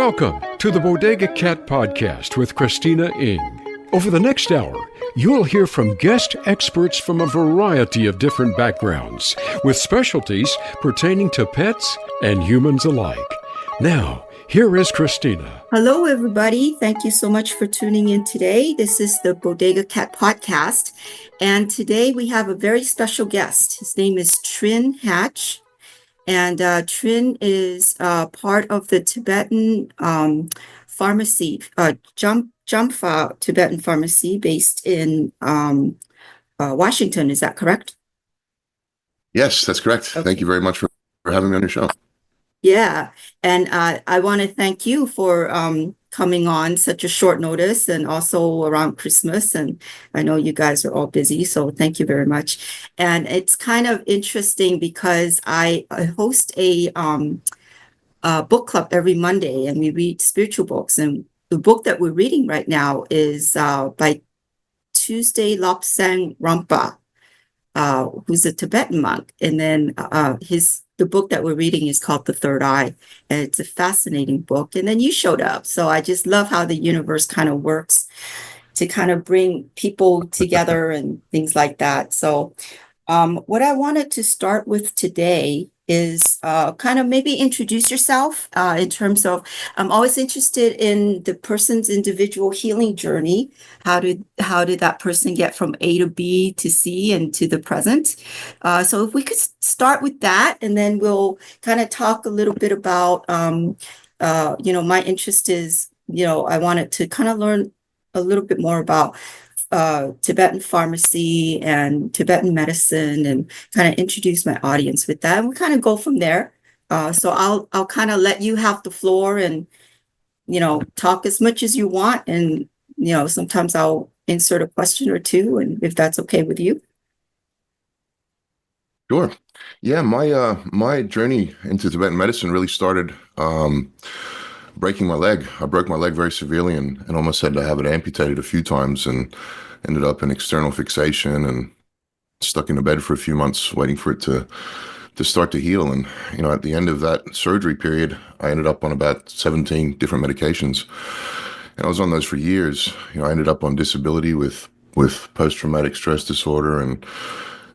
Welcome to the Bodega Cat Podcast with Christina Ng. Over the next hour, you'll hear from guest experts from a variety of different backgrounds, with specialties pertaining to pets and humans alike. Now, here is Christina. Hello, everybody. Thank you so much for tuning in today. This is the Bodega Cat Podcast, and today we have a very special guest. His name is Trinn Hatch. And Trinn is part of the Tibetan Pharmacy, Jampha Tibetan Pharmacy, based in Washington. Is that correct? Yes, that's correct. Okay. Thank you very much for having me on your show. Yeah, and I want to thank you for coming on such a short notice, and also around Christmas. And I know you guys are all busy, so thank you very much. And it's kind of interesting because I host a book club every Monday, and we read spiritual books. And the book that we're reading right now is by Tuesday Lobsang Rampa, who's a Tibetan monk. And then the book that we're reading is called The Third Eye, and it's a fascinating book. And then you showed up. So I just love how the universe kind of works to kind of bring people together and things like that. So what I wanted to start with today is kind of maybe introduce yourself in terms of, I'm always interested in the person's individual healing journey. How did that person get from A to B to C and to the present? So if we could start with that, and then we'll kind of talk a little bit about, my interest is, I wanted to kind of learn a little bit more about Tibetan pharmacy and Tibetan medicine, and kind of introduce my audience with that. And we kind of go from there. So I'll kind of let you have the floor and, talk as much as you want. And, sometimes I'll insert a question or two, and if that's okay with you. Sure. Yeah, my journey into Tibetan medicine really started breaking my leg. I broke my leg very severely and almost had to have it amputated a few times, and ended up in external fixation and stuck in a bed for a few months waiting for it to start to heal. And, at the end of that surgery period, I ended up on about 17 different medications. And I was on those for years. I ended up on disability with post-traumatic stress disorder, and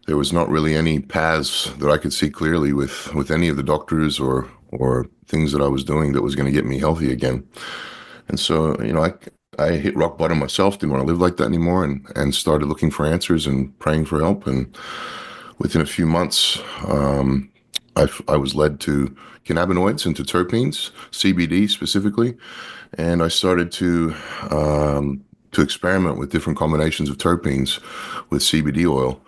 there was not really any paths that I could see clearly with any of the doctors or things that I was doing that was going to get me healthy again. And so, I hit rock bottom myself, didn't want to live like that anymore, and started looking for answers and praying for help. And within a few months, I was led to cannabinoids, into terpenes, CBD specifically, and I started to experiment with different combinations of terpenes with CBD oil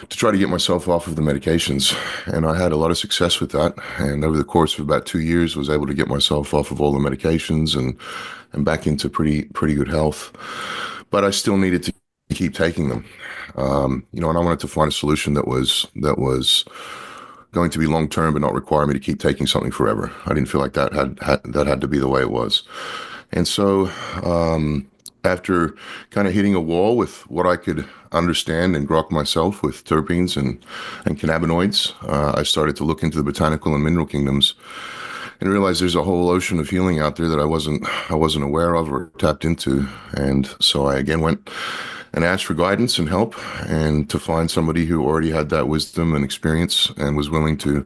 to try to get myself off of the medications. And I had a lot of success with that. And over the course of about 2 years, was able to get myself off of all the medications and back into pretty good health. But I still needed to keep taking them. And I wanted to find a solution that was going to be long-term, but not require me to keep taking something forever. I didn't feel like that had to be the way it was. And so, after kind of hitting a wall with what I could understand and grok myself with terpenes and cannabinoids, I started to look into the botanical and mineral kingdoms and realized there's a whole ocean of healing out there that I wasn't aware of or tapped into. And so I again went and asked for guidance and help, and to find somebody who already had that wisdom and experience and was willing to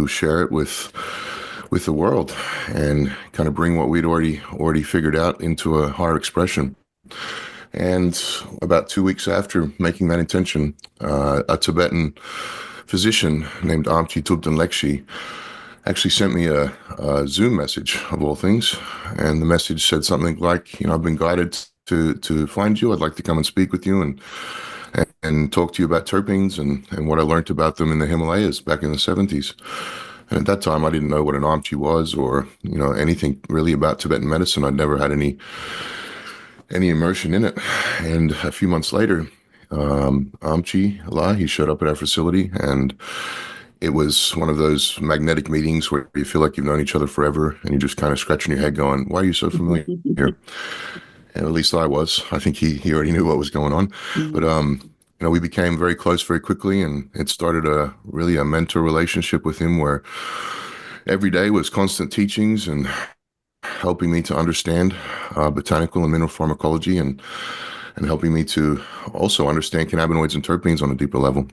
share it with the world, and kind of bring what we'd already figured out into a higher expression. And about 2 weeks after making that intention, a Tibetan physician named Amchi Thubten actually sent me a Zoom message, of all things. And the message said something like, I've been guided to find you. I'd like to come and speak with you and talk to you about terpenes and what I learned about them in the Himalayas back in the 70s. And at that time, I didn't know what an Amchi was, or, anything really about Tibetan medicine. I'd never had any immersion in it. And a few months later, Amchi, he showed up at our facility, and it was one of those magnetic meetings where you feel like you've known each other forever, and you're just kind of scratching your head going, why are you so familiar here? And at least I was. I think he already knew what was going on. But we became very close very quickly, and it started a mentor relationship with him, where every day was constant teachings and helping me to understand botanical and mineral pharmacology, and helping me to also understand cannabinoids and terpenes on a deeper level.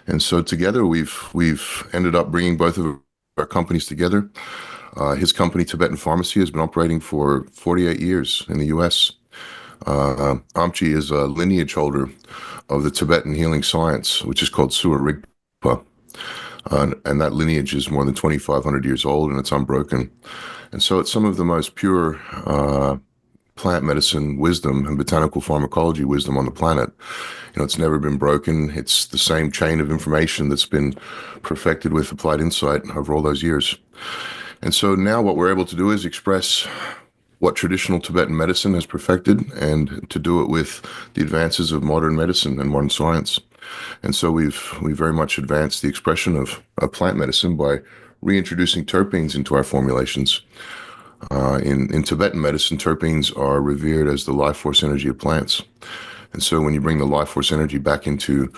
And so together we've ended up bringing both of our companies together. His company, Tibetan Pharmacy, has been operating for 48 years in the U.S. Amchi is a lineage holder of the Tibetan healing science, which is called Suwa Rigpa. And that lineage is more than 2,500 years old, and it's unbroken. And so it's some of the most pure plant medicine wisdom and botanical pharmacology wisdom on the planet. It's never been broken. It's the same chain of information that's been perfected with applied insight over all those years. And so now what we're able to do is express what traditional Tibetan medicine has perfected, and to do it with the advances of modern medicine and modern science. And so we've very much advanced the expression of plant medicine by reintroducing terpenes into our formulations. In Tibetan medicine, terpenes are revered as the life force energy of plants. And so when you bring the life force energy back into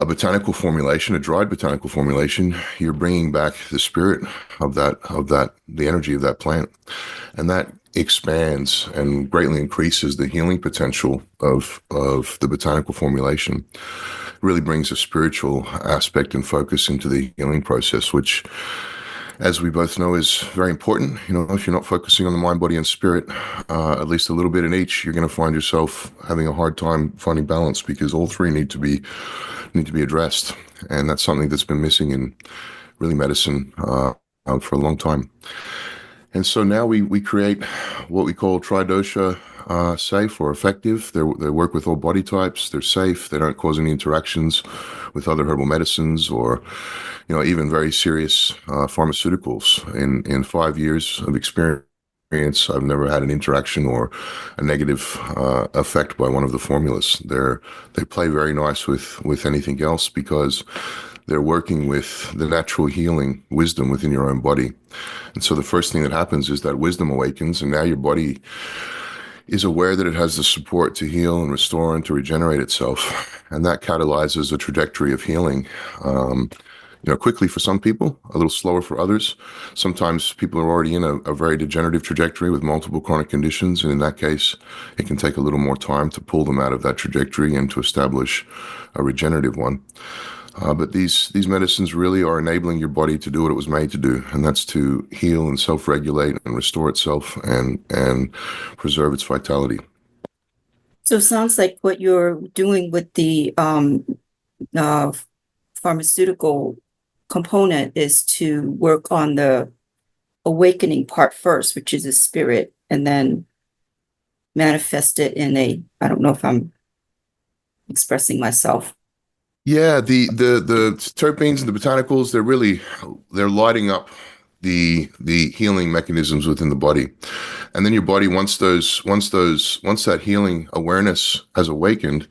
a botanical formulation, a dried botanical formulation, you're bringing back the spirit of the energy of that plant. And that expands and greatly increases the healing potential of the botanical formulation. It really brings a spiritual aspect and focus into the healing process, which, as we both know, is very important. If you're not focusing on the mind, body, and spirit, at least a little bit in each, you're going to find yourself having a hard time finding balance, because all three need to be addressed. And that's something that's been missing in really medicine for a long time. And so now we create what we call tridosha safe or effective. They work with all body types. They're safe. They don't cause any interactions with other herbal medicines or, even very serious pharmaceuticals. In 5 years of experience, I've never had an interaction or a negative effect by one of the formulas. They play very nice with anything else, because they're working with the natural healing wisdom within your own body. And so the first thing that happens is that wisdom awakens, and now your body is aware that it has the support to heal and restore and to regenerate itself. And that catalyzes a trajectory of healing. Quickly for some people, a little slower for others. Sometimes people are already in a very degenerative trajectory with multiple chronic conditions, and in that case, it can take a little more time to pull them out of that trajectory and to establish a regenerative one. But these medicines really are enabling your body to do what it was made to do, and that's to heal and self-regulate and restore itself and preserve its vitality. So it sounds like what you're doing with the pharmaceutical component is to work on the awakening part first, which is the spirit, and then manifest it in I don't know if I'm expressing myself. Yeah, the terpenes and the botanicals, they're lighting up the healing mechanisms within the body. And then your body, once that healing awareness has awakened,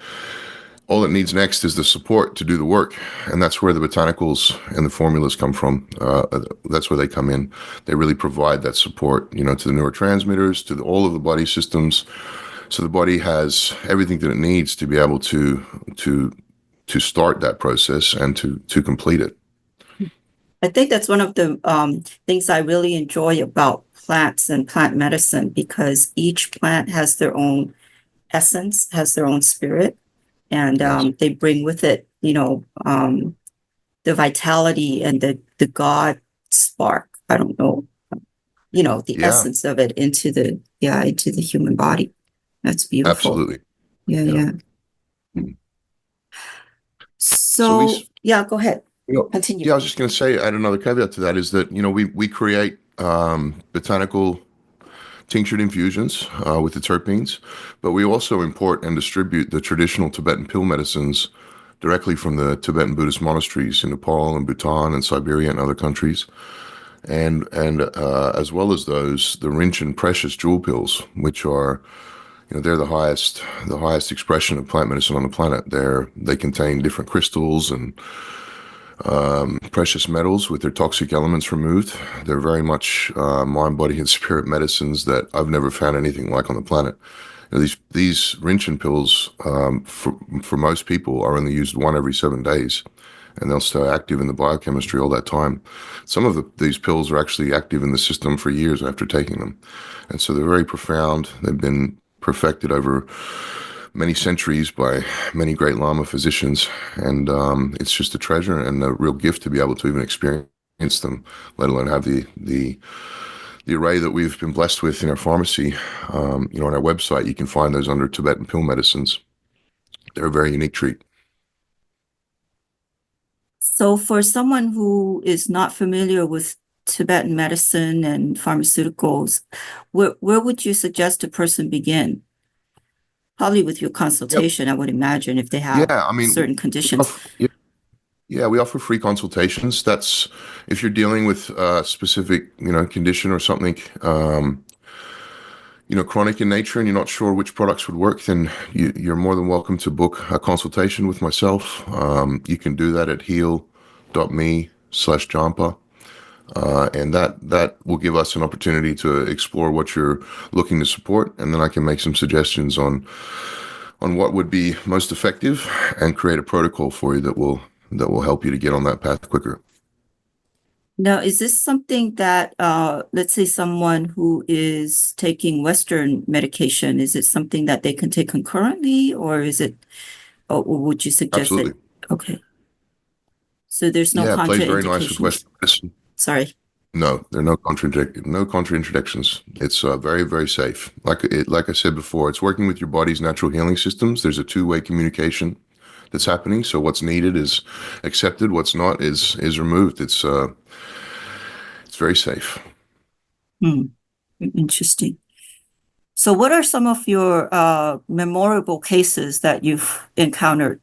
all it needs next is the support to do the work. And that's where the botanicals and the formulas come from. That's where they come in. They really provide that support, to the neurotransmitters, to all of the body systems. So the body has everything that it needs to be able to start that process and to complete it. I think that's one of the things I really enjoy about plants and plant medicine, because each plant has their own essence, has their own spirit, and Yes. they bring with it, the vitality and the God spark. I don't know, the Yeah, essence of it into the human body. That's beautiful. absolutely. Yeah, Yeah. yeah. Mhm. So yeah, go ahead. Continue. Yeah, I was just going to say, add another caveat to that, is that, we create botanical tinctured infusions with the terpenes, but we also import and distribute the traditional Tibetan pill medicines directly from the Tibetan Buddhist monasteries in Nepal and Bhutan and Siberia and other countries. And as well as those, the Rinchen precious jewel pills, which are, they're the highest expression of plant medicine on the planet. They contain different crystals and precious metals with their toxic elements removed. They're very much mind, body, and spirit medicines that I've never found anything like on the planet. These Rinchen pills, for most people, are only used one every 7 days, and they'll stay active in the biochemistry all that time. Some of these pills are actually active in the system for years after taking them. And so they're very profound. They've been perfected over many centuries by many great Lama physicians. And it's just a treasure and a real gift to be able to even experience them, let alone have the array that we've been blessed with in our pharmacy. On our website, you can find those under Tibetan pill medicines. They're a very unique treat. So for someone who is not familiar with Tibetan medicine and pharmaceuticals, where would you suggest a person begin? Probably with your consultation, I would imagine, if they have certain conditions. We offer free consultations. That's if you're dealing with a specific, condition or something, chronic in nature, and you're not sure which products would work, then you're more than welcome to book a consultation with myself. You can do that at heal.me/Jampha. And that will give us an opportunity to explore what you're looking to support, and then I can make some suggestions on what would be most effective and create a protocol for you that will help you to get on that path quicker. Now, is this something that, let's say someone who is taking Western medication, is it something that they can take concurrently, or would you suggest Absolutely. that? Okay. So there's no it plays very nice with Western medicine. Sorry. No, there are no contraindications. It's very, very safe. Like I said before, it's working with your body's natural healing systems. There's a two-way communication that's happening. So what's needed is accepted. What's not is removed. It's very safe. Interesting. So what are some of your memorable cases that you've encountered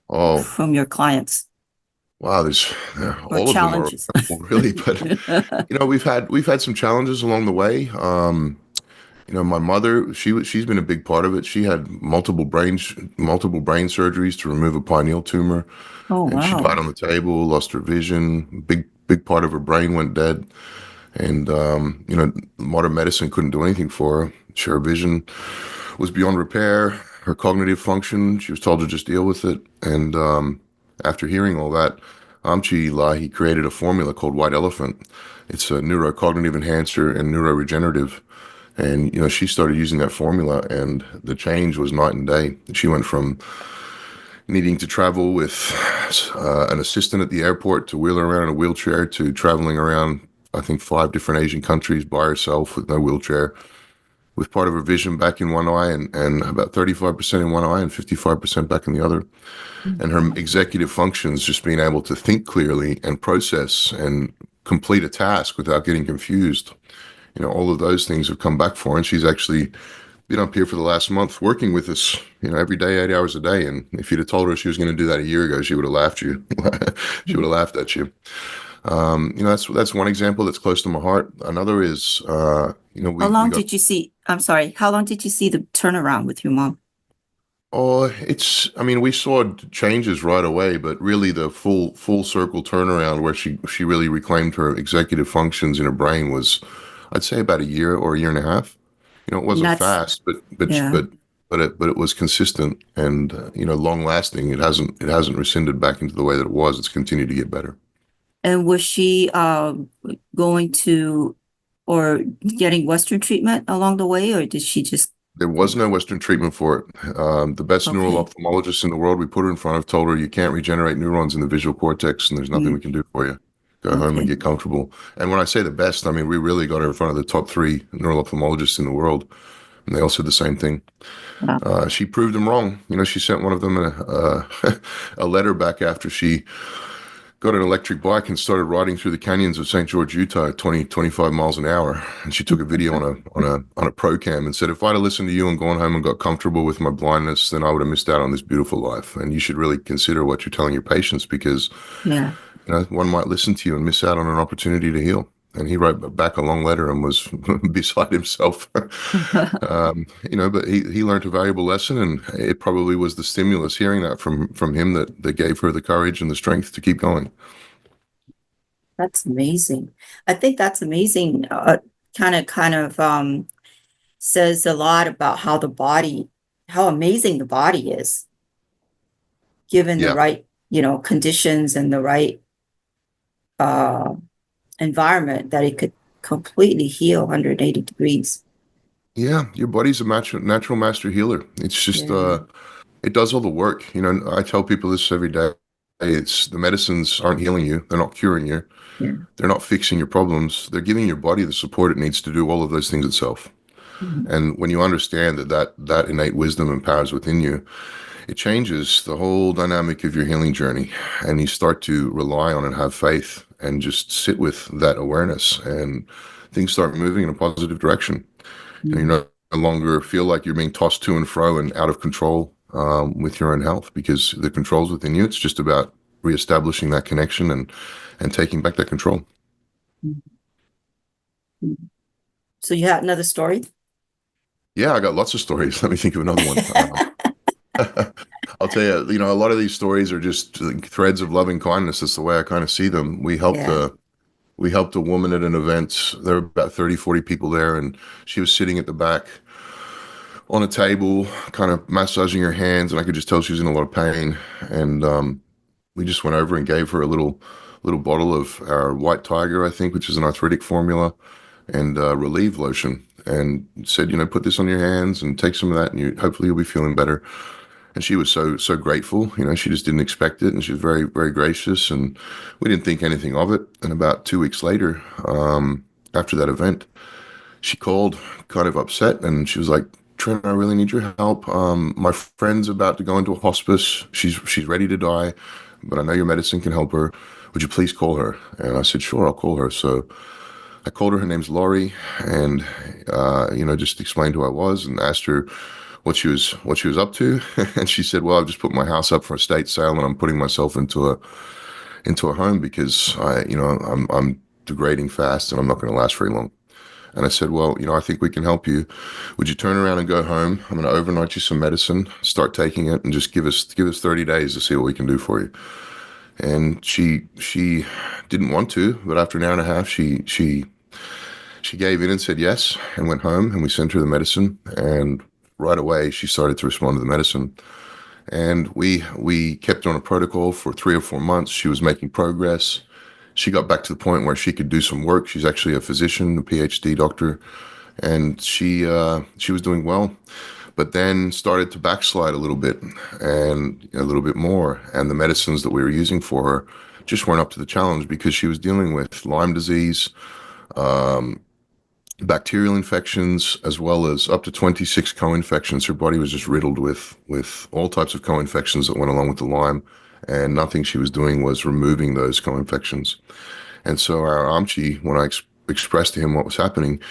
from your clients? Wow, there's all challenges. Of them are really, but we've had some challenges along the way. My mother, she's been a big part of it. She had multiple brain surgeries to remove a pineal tumor. Oh, and she died on the table, lost her vision. Big part of her brain went dead. And modern medicine couldn't do anything for her. Her vision was beyond repair. Her cognitive function, she was told to just deal with it. And after hearing all that, Amchi he created a formula called White Elephant. It's a neurocognitive enhancer and neuroregenerative. And, she started using that formula, and the change was night and day. She went from needing to travel with an assistant at the airport to wheel her around in a wheelchair to traveling around, I think, 5 different Asian countries by herself with no wheelchair, with part of her vision back in one eye and about 35% in one eye and 55% back in the other. And her executive functions, just being able to think clearly and process and complete a task without getting confused. All of those things have come back for her. And she's actually been up here for the last month working with us, every day, 8 hours a day. And if you'd have told her she was going to do that a year ago, she would have laughed at you. That's one example that's close to my heart. Another is, how long did you see the turnaround with your mom? Oh, we saw changes right away, but really the full circle turnaround where she really reclaimed her executive functions in her brain was, I'd say, about a year or a year and a half. It wasn't fast, but it was consistent and long lasting. It hasn't rescinded back into the way that it was. It's continued to get better. And was she going to or getting Western treatment along the way, or did she just? There was no Western treatment for it. The best neural ophthalmologist in the world we put her in front of told her, you can't regenerate neurons in the visual cortex, and there's nothing we can do for you. Go home and get comfortable. And when I say the best, we really got her in front of the top 3 neural ophthalmologists in the world, and they all said the same thing. Wow. She proved them wrong. She sent one of them a letter back after she got an electric bike and started riding through the canyons of St. George, Utah at 25 miles an hour. And she took a video on a pro cam and said, if I'd have listened to you and gone home and got comfortable with my blindness, then I would have missed out on this beautiful life. And you should really consider what you're telling your patients, because one might listen to you and miss out on an opportunity to heal. And he wrote back a long letter and was beside himself. But he learned a valuable lesson, and it probably was the stimulus hearing that from him that gave her the courage and the strength to keep going. That's amazing. I think that's amazing. Kind of says a lot about how amazing the body is, given the right conditions and the right environment, that it could completely heal 180 degrees. Yeah, your body's a natural master healer. It's just Yeah. it does all the work. I tell people this every day. It's the medicines aren't healing you. They're not curing you. Yeah. They're not fixing your problems. They're giving your body the support it needs to do all of those things itself. Mhm. And when you understand that innate wisdom and powers within you, it changes the whole dynamic of your healing journey. And you start to rely on and have faith and just sit with that awareness, and things start moving in a positive direction. And you no longer feel like you're being tossed to and fro and out of control with your own health, because the control's within you. It's just about reestablishing that connection and taking back that control. So you had another story? Yeah, I got lots of stories. Let me think of another one. I'll tell you, a lot of these stories are just threads of loving kindness. That's the way I kind of see them. We helped a woman at an event. There were about 30, 40 people there, and she was sitting at the back on a table, kind of massaging her hands, and I could just tell she was in a lot of pain. And we just went over and gave her a little bottle of our White Tiger, I think, which is an arthritic formula, and Relieve lotion, and said, put this on your hands and take some of that, and hopefully you'll be feeling better. And she was so grateful. She just didn't expect it, and she was very, very gracious, and we didn't think anything of it. And about 2 weeks later, after that event, she called kind of upset, and she was like, "Trinn, I really need your help. My friend's about to go into a hospice. She's ready to die, but I know your medicine can help her. Would you please call her?" And I said, "Sure, I'll call her." So I called her. Her name's Laurie, and just explained who I was and asked her what she was up to. And she said, "Well, I've just put my house up for estate sale, and I'm putting myself into a home because I'm degrading fast, and I'm not going to last very long." And I said, "Well, I think we can help you. Would you turn around and go home? I'm going to overnight you some medicine, start taking it, and just give us 30 days to see what we can do for you." And she didn't want to, but after an hour and a half, she gave in and said yes, and went home, and we sent her the medicine, and right away she started to respond to the medicine. And we kept her on a protocol for 3 or 4 months. She was making progress. She got back to the point where she could do some work. She's actually a physician, a PhD doctor, and she was doing well, but then started to backslide a little bit, and a little bit more. And the medicines that we were using for her just weren't up to the challenge, because she was dealing with Lyme disease, bacterial infections, as well as up to 26 co-infections. Her body was just riddled with all types of co-infections that went along with the Lyme, and nothing she was doing was removing those co-infections. And so our Amchi, when I expressed to him what was happening,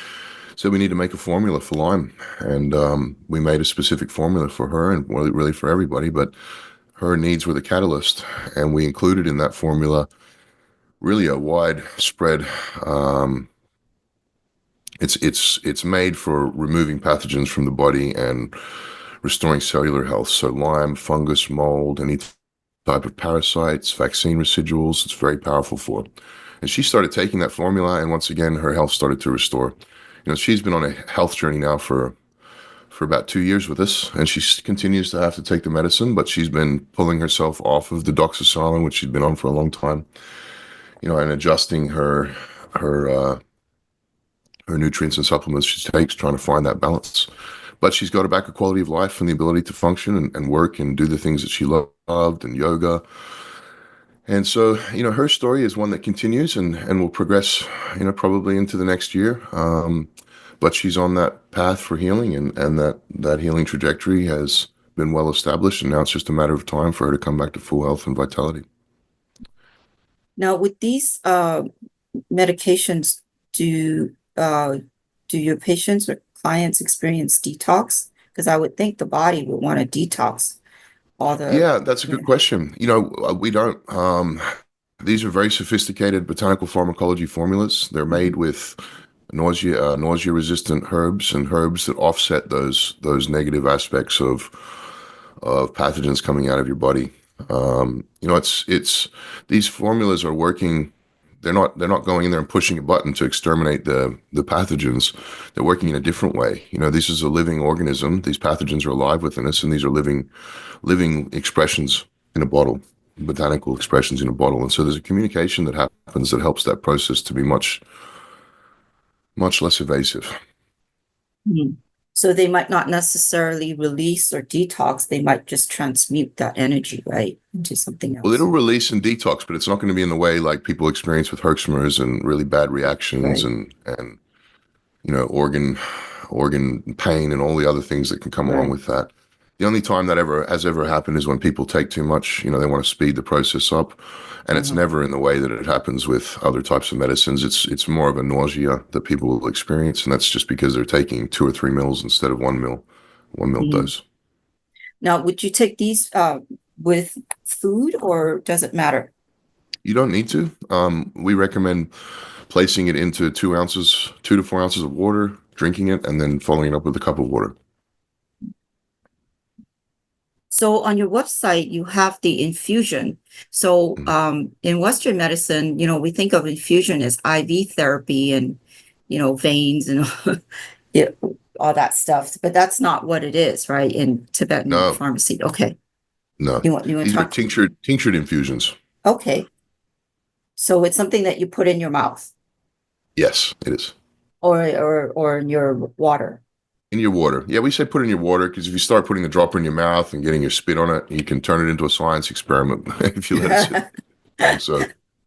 said we need to make a formula for Lyme. And we made a specific formula for her, and really for everybody, but her needs were the catalyst. And we included in that formula really a widespread, it's made for removing pathogens from the body and restoring cellular health. So Lyme, fungus, mold, any type of parasites, vaccine residuals, it's very powerful for. And she started taking that formula, and once again, her health started to restore. She's been on a health journey now for about 2 years with us, and she continues to have to take the medicine, but she's been pulling herself off of the doxycycline, which she'd been on for a long time, and adjusting her nutrients and supplements she takes, trying to find that balance. But she's got back a quality of life and the ability to function and work and do the things that she loved, and yoga. And so, her story is one that continues and will progress, probably into the next year. But she's on that path for healing, and that healing trajectory has been well established, and now it's just a matter of time for her to come back to full health and vitality. Now, with these medications, do your patients or clients experience detox? Because I would think the body would want to detox all the. Yeah, that's a good question. We don't. These are very sophisticated botanical pharmacology formulas. They're made with nausea-resistant herbs, and herbs that offset those negative aspects of pathogens coming out of your body. It's these formulas are working. They're not going in there and pushing a button to exterminate the pathogens. They're working in a different way. This is a living organism. These pathogens are alive within us, and these are living expressions in a bottle. botanical expressions in a bottle. And so there's a communication that happens that helps that process to be much less evasive. Mhm. So they might not necessarily release or detox, they might just transmute that energy, right, into something Well, else. it'll release and detox, but it's not going to be in the way like people experience with Herxheimer's and really bad reactions Right. and organ pain and all the other things that can come along Right. with that. The only time that has ever happened is when people take too much. They want to speed the process up, and it's never in the way that it happens with other types of medicines. It's more of a nausea that people will experience, and that's just because they're taking 2 or 3 mils instead of 1 mil Mhm. dose. Now, would you take these with food, or does it matter? You don't need to. We recommend placing it into 2 to 4 ounces of water, drinking it, and then following it up with a cup of water. So on your website, you have the infusion. So in Western medicine, we think of infusion as IV therapy and, veins and all that stuff, but that's not what it is, right? In Tibetan No, pharmacy. Okay. no. You want to These are talk? tinctured infusions. Okay. So it's something that you put in your mouth Yes, it is. or in your water. In your water. Yeah, we say put in your water because if you start putting the dropper in your mouth and getting your spit on it, you can turn it into a science experiment if you let it sit long. So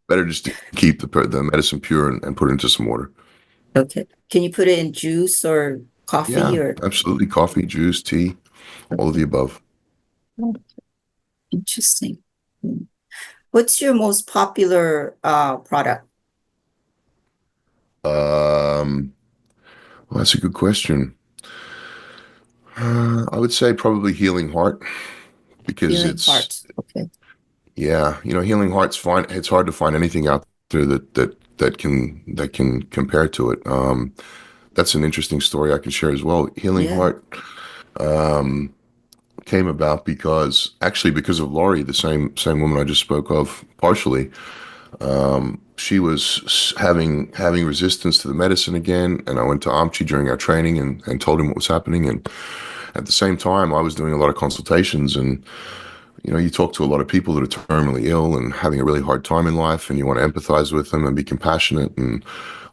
better just to keep the medicine pure and put it into some water. Okay. Can you put it in juice or coffee Yeah, or? absolutely. Coffee, juice, tea, all of the above. Interesting. What's your most popular product? Well, that's a good question. I would say probably Healing Heart because Healing Heart. Okay. Healing Heart's fine. It's hard to find anything out there that can compare to it. That's an interesting story I can share as well. Healing Yeah. Heart came about because of Laurie, the same woman I just spoke of, partially. She was having resistance to the medicine again, and I went to Amchi during our training and told him what was happening. And at the same time, I was doing a lot of consultations, and you talk to a lot of people that are terminally ill and having a really hard time in life, and you want to empathize with them and be compassionate. And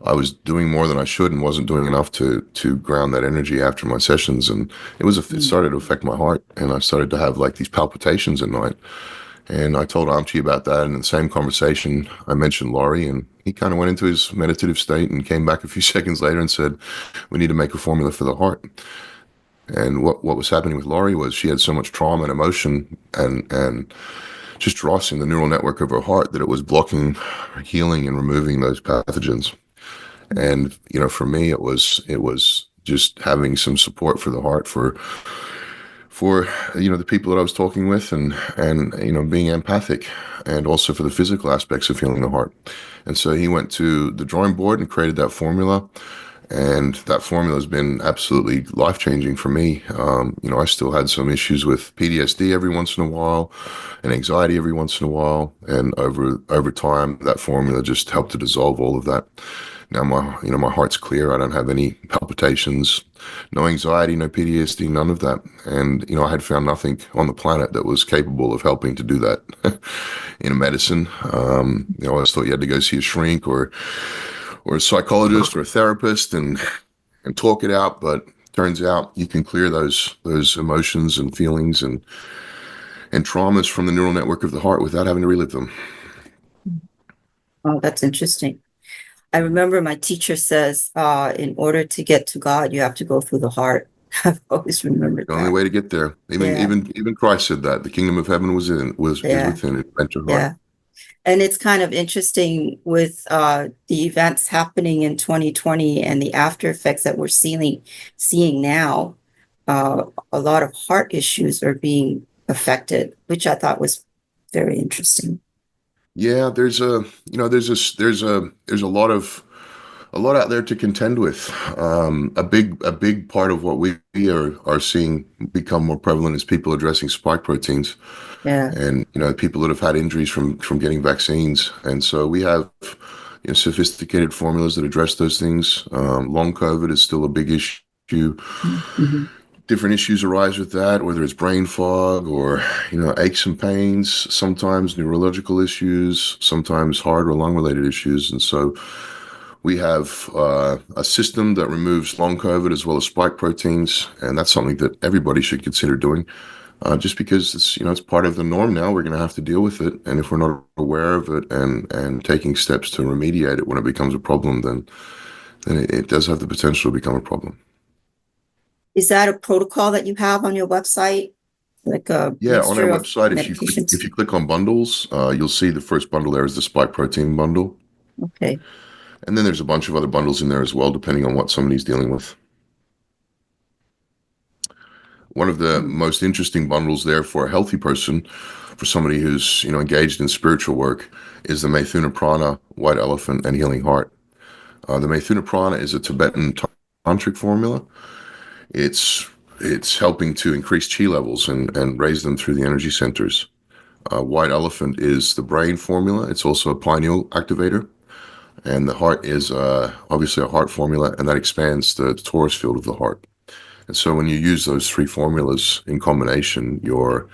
I was doing more than I should and wasn't doing enough to ground that energy after my sessions. And it started to affect my heart, and I started to have like these palpitations at night. And I told Amchi about that, and in the same conversation, I mentioned Laurie, and he kind of went into his meditative state and came back a few seconds later and said, "We need to make a formula for the heart." And what was happening with Laurie was she had so much trauma and emotion and just dross in the neural network of her heart that it was blocking healing and removing those pathogens. And for me, it was just having some support for the heart for the people that I was talking with and being empathic, and also for the physical aspects of healing the heart. And so he went to the drawing board and created that formula. And that formula has been absolutely life-changing for me. I still had some issues with PTSD every once in a while and anxiety every once in a while. And over time, that formula just helped to dissolve all of that. Now my heart's clear. I don't have any palpitations, no anxiety, no PTSD, none of that. And, I had found nothing on the planet that was capable of helping to do that in a medicine. I always thought you had to go see a shrink or a psychologist or a therapist and talk it out, but turns out you can clear those emotions and feelings and traumas from the neural network of the heart without having to relive them. Oh, that's interesting. I remember my teacher says, in order to get to God, you have to go through the heart. I've always remembered The only that. way to get there. Yeah. Even Christ said that the kingdom of heaven is Yeah. within it. Enter heart. Yeah. And it's kind of interesting with the events happening in 2020 and the after effects that we're seeing now. A lot of heart issues are being affected, which I thought was very interesting. Yeah, there's a lot out there to contend with. A big part of what we are seeing become more prevalent is people addressing spike proteins, Yeah. and people that have had injuries from getting vaccines. And so we have sophisticated formulas that address those things. Long COVID is still a big issue. Mhm. different issues arise with that, whether it's brain fog or, aches and pains, sometimes neurological issues, sometimes heart or lung related issues. And so we have a system that removes long COVID as well as spike proteins, and that's something that everybody should consider doing. Just because it's part of the norm now, we're going to have to deal with it, and if we're not aware of it and taking steps to remediate it when it becomes a problem, then it does have the potential to become a problem. Is that a protocol that you have on your website? Like a Yeah, on our mixture of website, medications? if you click on bundles, you'll see the first bundle there is the spike protein bundle, Okay. and then there's a bunch of other bundles in there as well, depending on what somebody's dealing with. One of the most interesting bundles there for a healthy person, for somebody who's engaged in spiritual work, is the Maithuna Prana, White Elephant, and Healing Heart. The Maithuna Prana is a Tibetan tantric formula. It's helping to increase chi levels and raise them through the energy centers. White Elephant is the brain formula. It's also a pineal activator. And the heart is obviously a heart formula, and that expands the torus field of the heart. And so when you use those three formulas in combination, you're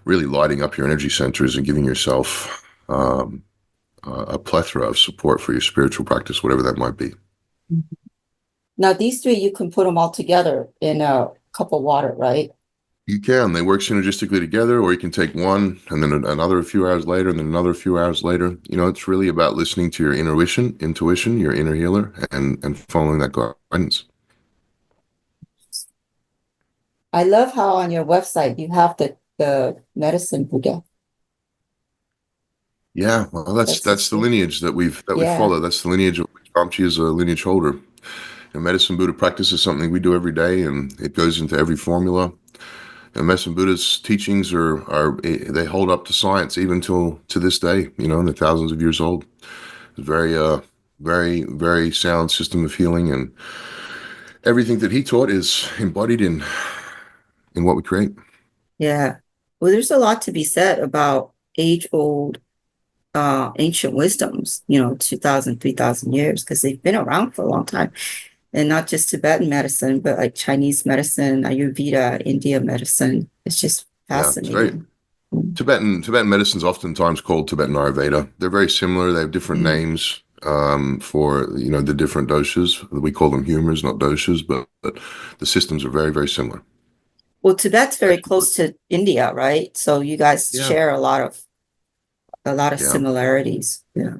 really lighting up your energy centers and giving yourself a plethora of support for your spiritual practice, whatever that might be. Now, these three, you can put them all together in a cup of water, right? You can. They work synergistically together, or you can take one and then another a few hours later, and then another a few hours later. It's really about listening to your intuition, your inner healer, and following that guidance. I love how on your website you have the medicine Buddha. Yeah, well, that's the lineage that we follow. That's the lineage of which Amchi is a lineage holder. And Medicine Buddha practice is something we do every day, and it goes into every formula. And Medicine Buddha's teachings they hold up to science even to this day. And they're thousands of years old. It's a very, very sound system of healing, and everything that he taught is embodied in what we create. Yeah. Well, there's a lot to be said about age-old ancient wisdoms, 2,000, 3,000 years, because they've been around for a long time. And not just Tibetan medicine, but like Chinese medicine, Ayurveda, India medicine. It's just fascinating. Yeah, it's great. Tibetan medicine is oftentimes called Tibetan Ayurveda. They're very similar. They have different names for the different doshas. We call them humors, not doshas, but the systems are very, very similar. Well, Tibet's very close to India, right? So you guys share a lot of similarities. Yeah.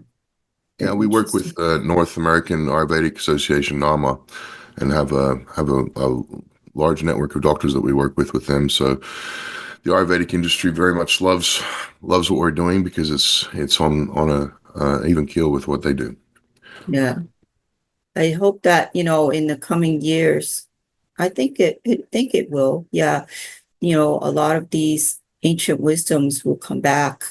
Yeah, we work with North American Ayurvedic Association, NAMA, and have a large network of doctors that we work with them. So the Ayurvedic industry very much loves what we're doing, because it's on a even keel with what they do. Yeah, I hope that in the coming years, I think it will. Yeah, a lot of these ancient wisdoms will come back.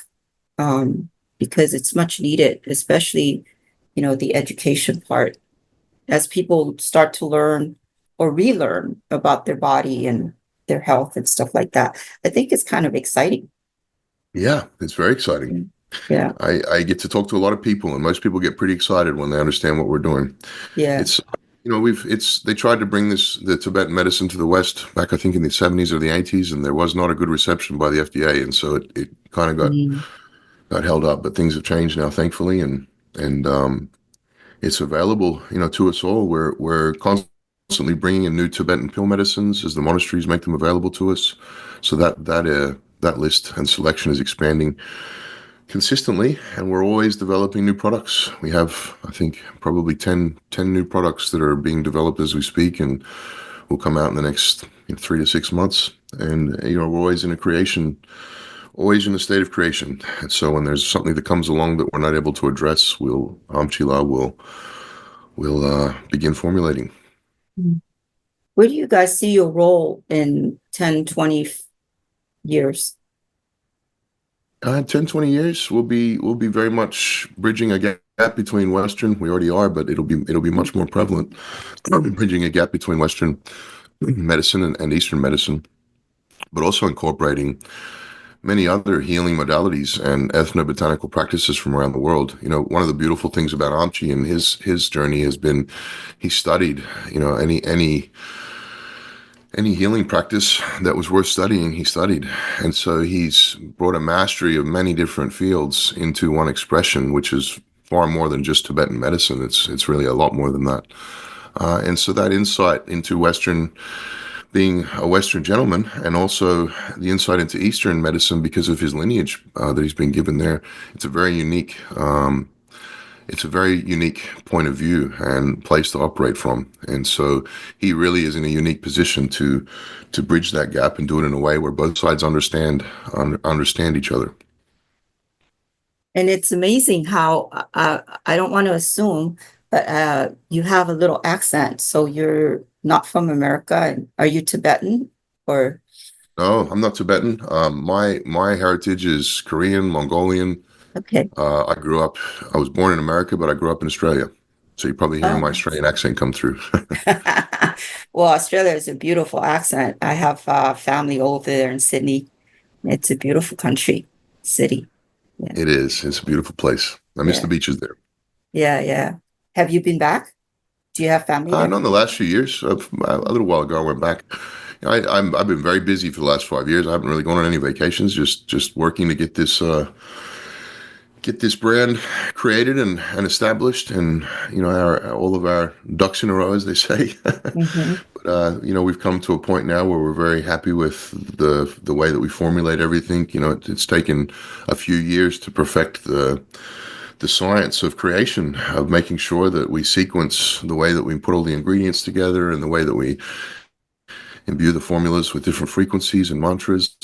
Because it's much needed, especially, the education part. As people start to learn or relearn about their body and their health and stuff like that, I think it's kind of exciting. Yeah, it's very exciting. Yeah. I get to talk to a lot of people, and most people get pretty excited when they understand what we're doing. Yeah. It's they tried to bring the Tibetan medicine to the West back, I think, in the 70s or the 80s, and there was not a good reception by the FDA, and so it kind of got held up. But things have changed now, thankfully, and it's available, to us all. We're constantly bringing in new Tibetan pill medicines as the monasteries make them available to us. So that list and selection is expanding consistently, and we're always developing new products. We have, I think, probably 10 new products that are being developed as we speak, and will come out in the next 3 to 6 months. And we're always in a state of creation. And so when there's something that comes along that we're not able to address, Amchi will begin formulating. Where do you guys see your role in 10, 20 years? 10, 20 years, we'll be very much bridging a gap between Western. We already are, but it'll be much more prevalent. Bridging a gap between Western medicine and Eastern medicine, but also incorporating many other healing modalities and ethnobotanical practices from around the world. One of the beautiful things about Amchi and his journey has been he studied, any any healing practice that was worth studying, he studied. And so he's brought a mastery of many different fields into one expression, which is far more than just Tibetan medicine. It's really a lot more than that. And so that insight into being a Western gentleman, and also the insight into Eastern medicine because of his lineage that he's been given there, it's a very unique point of view and place to operate from. And so he really is in a unique position to bridge that gap and do it in a way where both sides understand each other. And it's amazing how I don't want to assume, but you have a little accent. So you're not from America. Are you Tibetan or? No, I'm not Tibetan. My heritage is Korean, Mongolian. Okay. I was born in America, but I grew up in Australia. So you're probably hearing Oh, my nice. Australian accent come through. Well, Australia is a beautiful accent. I have family over there in Sydney. It's a beautiful country, city. Yeah, It is. It's a beautiful place. I miss the yeah, beaches there. yeah, yeah. Have you been back? Do you have family there? Not in the last few years. A little while ago, I went back. I've been very busy for the last 5 years. I haven't really gone on any vacations. Just working to get this brand created and established, and all of our ducks in a row, as they say. Hmm. But we've come to a point now where we're very happy with the way that we formulate everything. It's taken a few years to perfect the science of creation, of making sure that we sequence the way that we put all the ingredients together and the way that we imbue the formulas with different frequencies and mantras.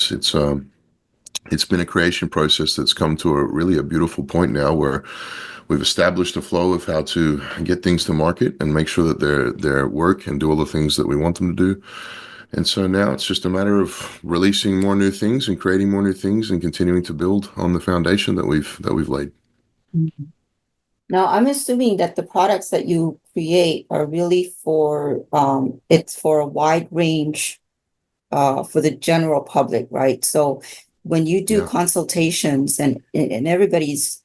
It's been a creation process that's come to a beautiful point now where we've established a flow of how to get things to market and make sure that they work and do all the things that we want them to do. And so now it's just a matter of releasing more new things and creating more new things and continuing to build on the foundation that we've laid. Now, I'm assuming that the products that you create are really it's for a wide range, for the general public, right? So when you do Yeah. consultations and everybody's,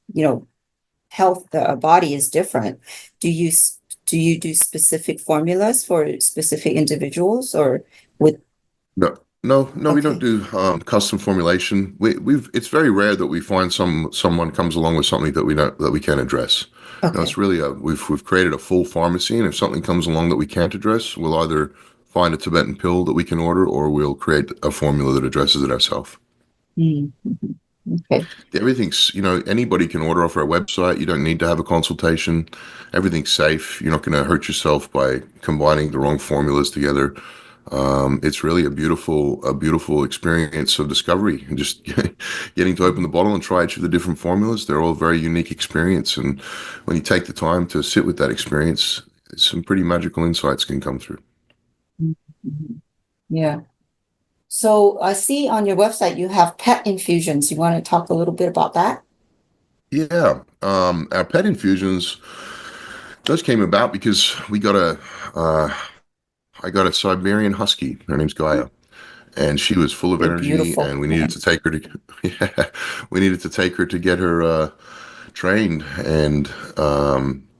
health, body is different, do you do specific formulas for specific individuals or with? No, we don't Okay, do custom formulation. It's very rare that we find someone comes along with something that we can't address. No, okay. it's really we've created a full pharmacy, and if something comes along that we can't address, we'll either find a Tibetan pill that we can order, or we'll create a formula that addresses it ourselves. Mhm. Okay. Everything's, anybody can order off our website. You don't need to have a consultation. Everything's safe. You're not going to hurt yourself by combining the wrong formulas together. It's really a beautiful experience of discovery, and just getting to open the bottle and try each of the different formulas. They're all a very unique experience, and when you take the time to sit with that experience, some pretty magical insights can come through. Mhm. Yeah. So I see on your website you have pet infusions. You want to talk a little bit about that? Yeah, our pet infusions those came about because uh, I got a Siberian Husky. Her name's Gaia, and she was full of They're energy, beautiful. and we needed Yeah. to take her to yeah, we needed to take her to get her trained. And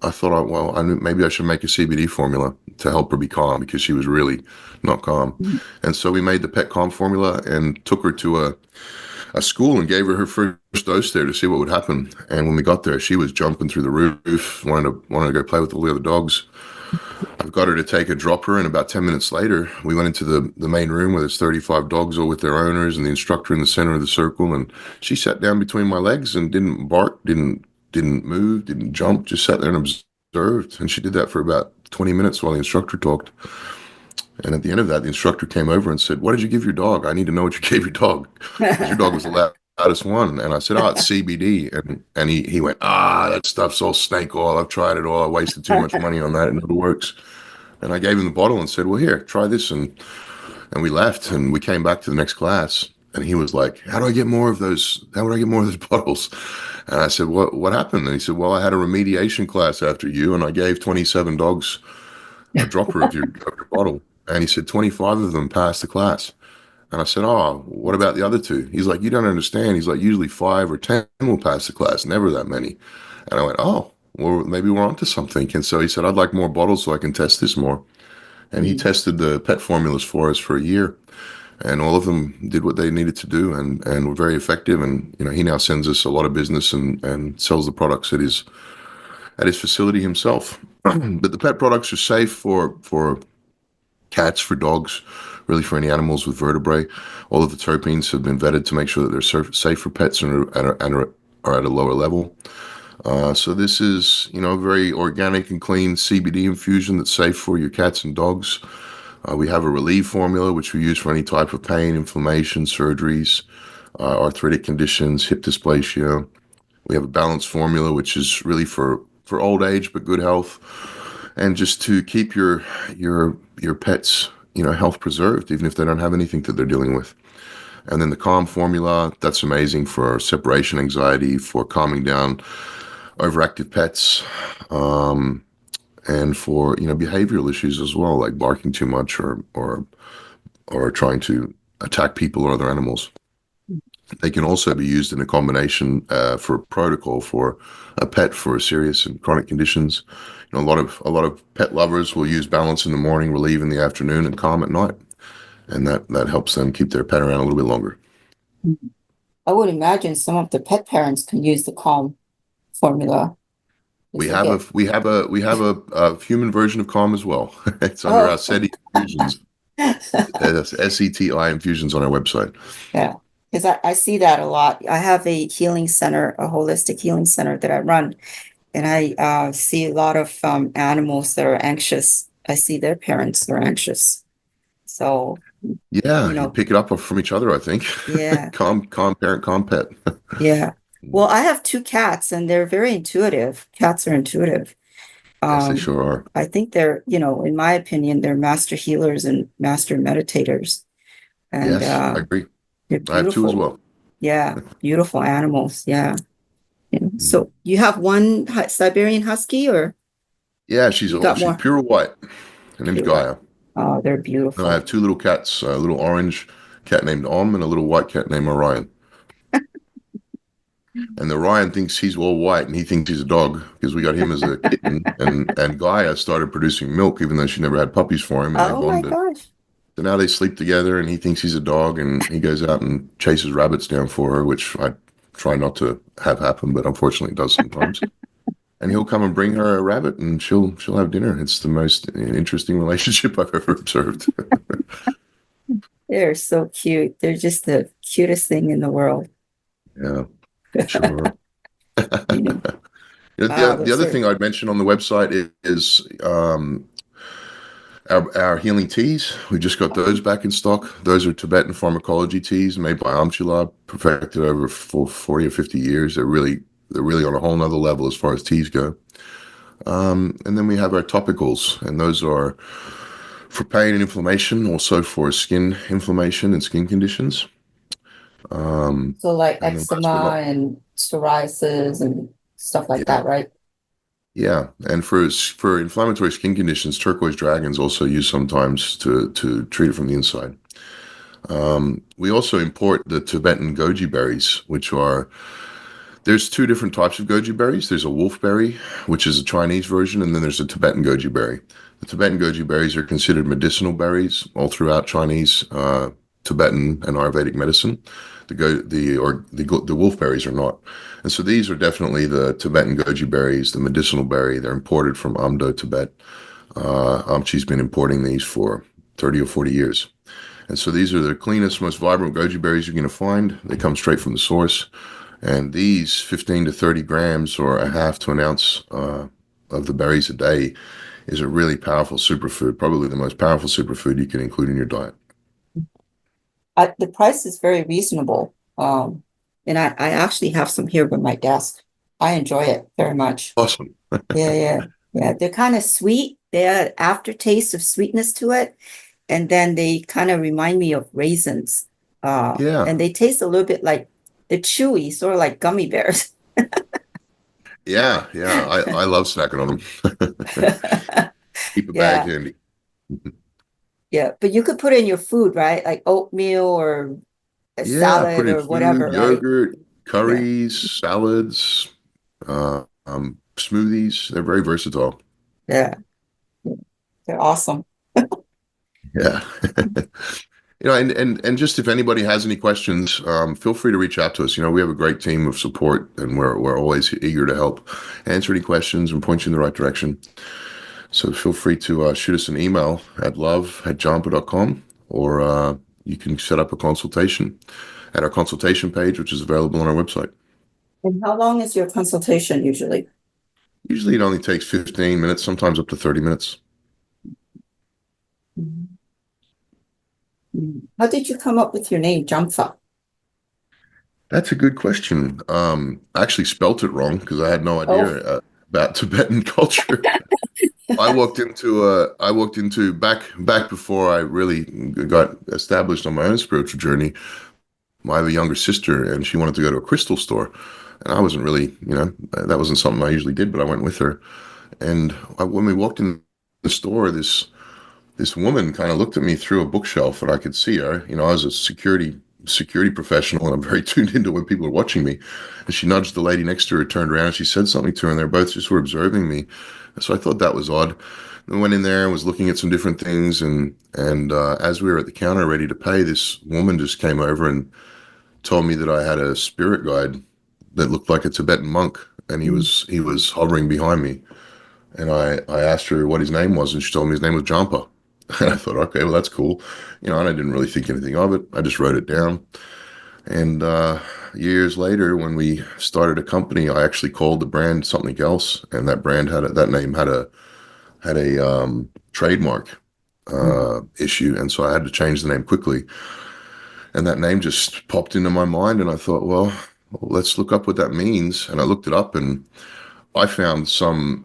I thought, I knew maybe I should make a CBD formula to help her be calm, because she was really not calm. Mhm. And so we made the pet calm formula and took her to a school and gave her first dose there to see what would happen. And when we got there, she was jumping through the roof, wanted to go play with all the other dogs. I've got her to take a dropper, and about 10 minutes later, we went into the main room where there's 35 dogs, all with their owners, and the instructor in the center of the circle. And she sat down between my legs and didn't bark, didn't move, didn't jump, just sat there and observed. And she did that for about 20 minutes while the instructor talked. And at the end of that, the instructor came over and said, "What did you give your dog? I need to know what you gave your dog, because your dog was the loudest one." And I said, "Oh, it's CBD." And he went, "That stuff's all snake oil. I've tried it all. I wasted too much money on that. It never works." And I gave him the bottle and said, "Well, here, try this." And we left, and we came back to the next class. And he was like, "How do I get more of those? How would I get more of those bottles?" And I said, "What happened?" And he said, "Well, I had a remediation class after you, and I gave 27 dogs a dropper of your bottle." And he said 25 of them passed the class. And I said, "Oh, what about the other two?" He's like, "You don't understand." He's like, "Usually 5 or 10 will pass the class, never that many." And I went, "Oh, well, maybe we're onto something." And so he said, "I'd like more bottles so I can test this more." and he tested the pet formulas for us for a year, and all of them did what they needed to do, and were very effective. And he now sends us a lot of business and sells the products at his facility himself. But the pet products are safe for cats, for dogs, really for any animals with vertebrae. All of the terpenes have been vetted to make sure that they're safe for pets and are at a lower level. So this is, a very organic and clean CBD infusion that's safe for your cats and dogs. We have a relief formula, which we use for any type of pain, inflammation, surgeries, arthritic conditions, hip dysplasia. We have a balanced formula, which is really for old age but good health, and just to keep your pets, health preserved, even if they don't have anything that they're dealing with. And then the calm formula, that's amazing for separation anxiety, for calming down overactive pets, and for behavioral issues as well, like barking too much or trying to attack people or other animals. They can also be used in a combination for a protocol for a pet for serious and chronic conditions. A lot of pet lovers will use balance in the morning, relieve in the afternoon, and calm at night, and that helps them keep their pet around a little bit longer. I would imagine some of the pet parents can use the calm formula. We have a human version of calm as well. It's under our SETI infusions. SETI infusions on our website. Yeah, because I see that a lot. I have a healing center, a holistic healing center that I run, and I see a lot of animals that are anxious. I see their parents are anxious. So yeah, you pick it up from each other, I think. Yeah. calm parent, calm pet. Yeah. Well, I have 2 cats and they're very intuitive. Cats are intuitive. Yes, they sure are. I think they're, in my opinion, they're master healers and master meditators. And yes, I agree. they're I have 2 as well. Yeah, beautiful animals. Yeah. So you have one Siberian Husky, or? Yeah, she's pure white. Her name's Gaia. Oh, they're beautiful. And I have 2 little cats, a little orange cat named Om and a little white cat named Orion. And the Orion thinks he's all white and he thinks he's a dog because we got him as a kitten, and Gaia started producing milk even though she never had puppies for him, and they bonded. My gosh. So now they sleep together and he thinks he's a dog and he goes out and chases rabbits down for her, which I try not to have happen, but unfortunately it does sometimes. And he'll come and bring her a rabbit and she'll have dinner. It's the most interesting relationship I've ever observed. They're so cute. They're just the cutest thing in the world. Yeah, sure. The other thing I'd mention on the website is our healing teas. We just got those back in stock. Those are Tibetan pharmacology teas made by Amchi, perfected over 40 or 50 years. They're really on a whole nother level as far as teas go. And then we have our topicals, and those are for pain and inflammation, also for skin inflammation and skin conditions. So like eczema and psoriasis and stuff like that, right? Yeah, and for inflammatory skin conditions, turquoise dragons also used sometimes to treat it from the inside. We also import the Tibetan goji berries, there's 2 different types of goji berries. There's a wolfberry, which is a Chinese version, and then there's a Tibetan goji berry. The Tibetan goji berries are considered medicinal berries all throughout Chinese, Tibetan, and Ayurvedic medicine. The wolfberries are not. And so these are definitely the Tibetan goji berries, the medicinal berry. They're imported from Amdo, Tibet. Amchi's been importing these for 30 or 40 years. And so these are the cleanest, most vibrant goji berries you're going to find. They come straight from the source. And these 15 to 30 grams or a half to an ounce of the berries a day is a really powerful superfood, probably the most powerful superfood you can include in your diet. The price is very reasonable. And I actually have some here by my desk. I enjoy it very much. Awesome. Yeah. They're kind of sweet. They have aftertaste of sweetness to it. And then they kind of remind me of raisins. And they taste a little bit like they're chewy, sort of like gummy bears. Yeah. I love snacking on them. Keep a bag handy. Yeah, but you could put it in your food, right? Like oatmeal or a salad put in or food, whatever, yogurt, curries, salads, smoothies. They're very versatile. Yeah. They're awesome. Yeah. And just if anybody has any questions, feel free to reach out to us. We have a great team of support, and we're always eager to help answer any questions and point you in the right direction. So feel free to shoot us an email at love@jampha.com, or you can set up a consultation at our consultation page, which is available on our website. And how long is your consultation usually? Usually it only takes 15 minutes, sometimes up to 30 minutes. Mhm. How did you come up with your name, Jampha? That's a good question. I actually spelt it wrong because I had no idea Oh, about Tibetan culture. I walked into back before I really got established on my own spiritual journey. I have a younger sister, and she wanted to go to a crystal store, and I wasn't really, that wasn't something I usually did, but I went with her. And when we walked in the store, this woman kind of looked at me through a bookshelf, and I could see her. I was a security professional, and I'm very tuned into when people are watching me. And she nudged the lady next to her, turned around, and she said something to her, and they both just were observing me. So I thought that was odd. I went in there and was looking at some different things, and as we were at the counter ready to pay, this woman just came over and told me that I had a spirit guide that looked like a Tibetan monk, and he was hovering behind me. And I asked her what his name was, and she told me his name was Jampha. And I thought, okay, well, that's cool. And I didn't really think anything of it. I just wrote it down. And years later, when we started a company, I actually called the brand something else, and that brand that name had a trademark issue, and so I had to change the name quickly. And that name just popped into my mind, and I thought, well, let's look up what that means. And I looked it up, and I found some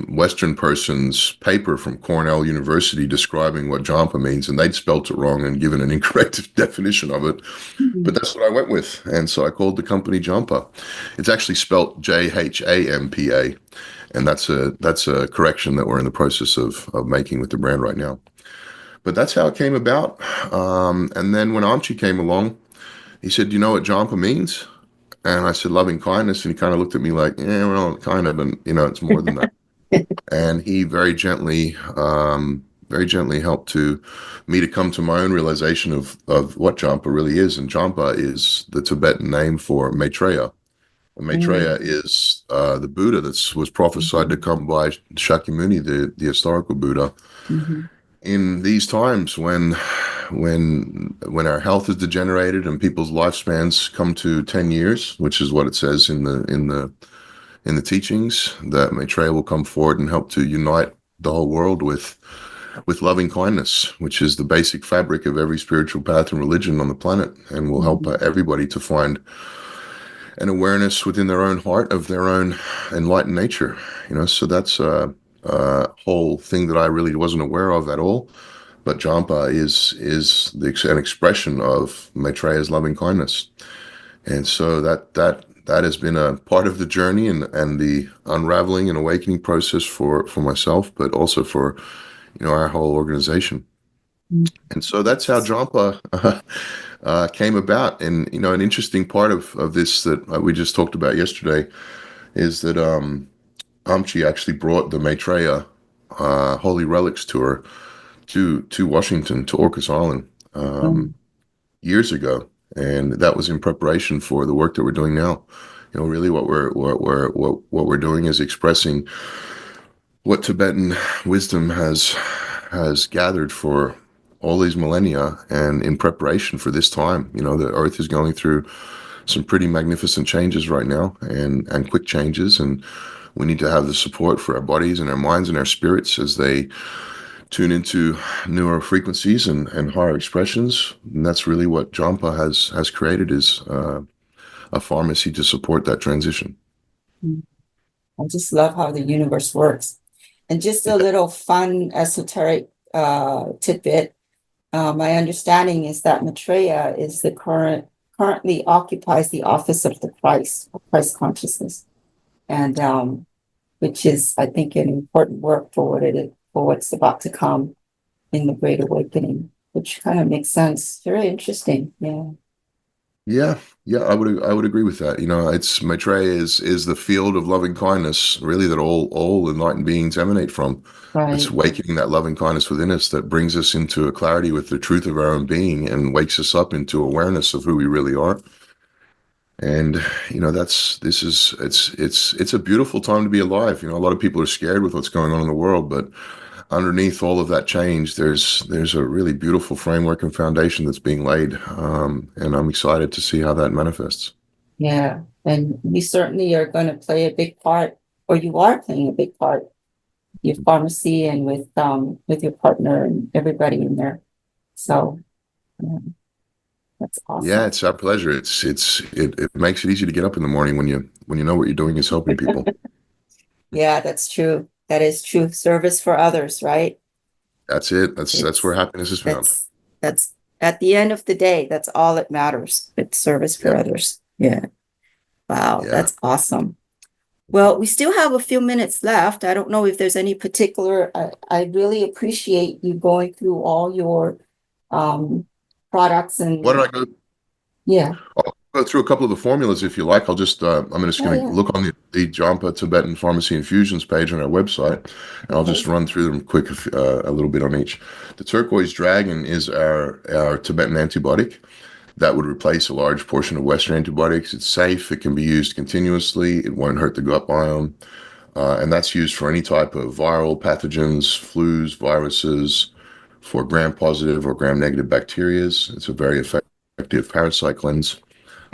Western person's paper from Cornell University describing what Jampha means, and they'd spelt it wrong and given an incorrect definition of it. But that's what I went with, and so I called the company Jampha. It's actually spelt Jampa, and that's a correction that we're in the process of making with the brand right now. But that's how it came about. And then when Amchi came along, he said, "Do you know what Jampha means?" And I said, "Loving kindness." And he kind of looked at me like, "Yeah, well, kind of, and it's more than that." And he very gently helped me to come to my own realization of what Jampha really is. And Jampha is the Tibetan name for Maitreya. And Maitreya is the Buddha that was prophesied to come by Shakyamuni, the historical Buddha. Mhm. In these times when our health is degenerated and people's lifespans come to 10 years, which is what it says in the teachings, that Maitreya will come forward and help to unite the whole world with loving kindness, which is the basic fabric of every spiritual path and religion on the planet, and will help everybody to find an awareness within their own heart of their own enlightened nature. So that's a whole thing that I really wasn't aware of at all. But Jampha is an expression of Maitreya's loving kindness, and so that has been a part of the journey and the unraveling and awakening process for myself, but also for our whole organization. And so that's how Jampha came about. And an interesting part of this that we just talked about yesterday is that Amchi actually brought the Maitreya holy relics tour to Washington, to Orcas Island, years ago, and that was in preparation for the work that we're doing now. Really, what we're doing is expressing what Tibetan wisdom has gathered for all these millennia, and in preparation for this time. The Earth is going through some pretty magnificent changes right now, and quick changes, and we need to have the support for our bodies and our minds and our spirits as they tune into newer frequencies and higher expressions. And that's really what Jampha has created, is a pharmacy to support that transition. I just love how the universe works. And just a little fun esoteric tidbit. My understanding is that Maitreya is currently occupies the office of the Christ consciousness, and which is, I think, an important work for what's about to come in the Great Awakening, which kind of makes sense. Very interesting. Yeah. Yeah, yeah, I would agree with that. It's Maitreya is the field of loving kindness, really, that all enlightened beings emanate from. It's Right. wakening that loving kindness within us that brings us into a clarity with the truth of our own being and wakes us up into awareness of who we really are. And that's this is it's a beautiful time to be alive. A lot of people are scared with what's going on in the world, but underneath all of that change, there's a really beautiful framework and foundation that's being laid, and I'm excited to see how that manifests. Yeah. And you certainly are going to play a big part, or you are playing a big part, your pharmacy and with your partner and everybody in there. So yeah, that's Yeah, awesome. it's our pleasure. It makes it easy to get up in the morning when you know what you're doing is helping people. Yeah, that's true. That is true. Service for others, right? That's it. That's where It's happiness is found. that's at the end of the day, that's all that matters. It's service for Yep. others. Yeah. Wow, Yeah. that's awesome. Well, we still have a few minutes left. I don't know if there's any particular, I really appreciate you going through all your um products Why don't and I go? yeah. I'll go through a couple of the formulas if you like. I'm just Oh going to yeah. look on the Jampha Tibetan Pharmacy Infusions page on our website, and I'll Okay. just run through them quick, a little bit on each. The turquoise dragon is our Tibetan antibiotic that would replace a large portion of Western antibiotics. It's safe. It can be used continuously. It won't hurt the gut biome, and that's used for any type of viral pathogens, flus, viruses, for gram-positive or gram-negative bacterias. It's a very effective parasite cleanse.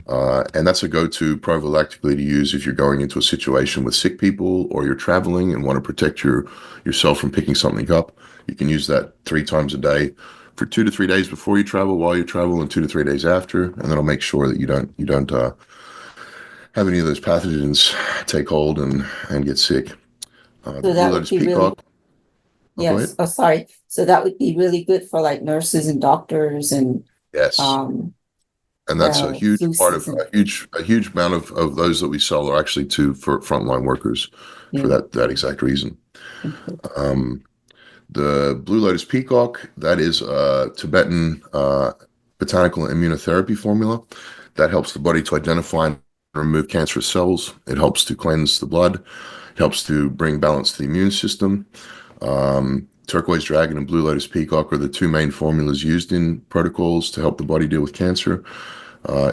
And that's a go-to prophylactically to use if you're going into a situation with sick people or you're traveling and want to protect yourself from picking something up. You can use that 3 times a day for 2 to 3 days before you travel, while you travel, and 2 to 3 days after, and that'll make sure that you don't have any of those pathogens take hold and get sick. The So blue that would lotus be really, peacock. Oh, go yes. ahead. Oh, sorry. So that would be really good for like nurses and doctors and Yes. um And that's a huge flu part of season. a huge amount of those that we sell are actually for frontline workers for Yeah. that exact reason. Okay. Um, the blue lotus peacock, that is a Tibetan botanical immunotherapy formula that helps the body to identify and remove cancerous cells. It helps to cleanse the blood. It helps to bring balance to the immune system. Turquoise dragon and blue lotus peacock are the two main formulas used in protocols to help the body deal with cancer.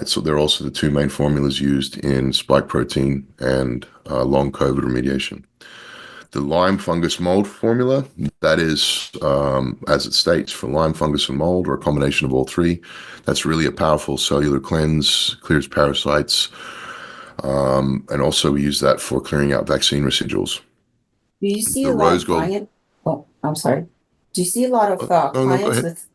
So they're also the two main formulas used in spike protein and long COVID remediation. The Lyme fungus mold formula, that is, as it states, for Lyme fungus and mold, or a combination of all three. That's really a powerful cellular cleanse, clears parasites, and also we use that for clearing out vaccine residuals. Do you see The a lot rose of gold. client? Oh, I'm sorry. Do you see a lot of No, no, go clients ahead. with,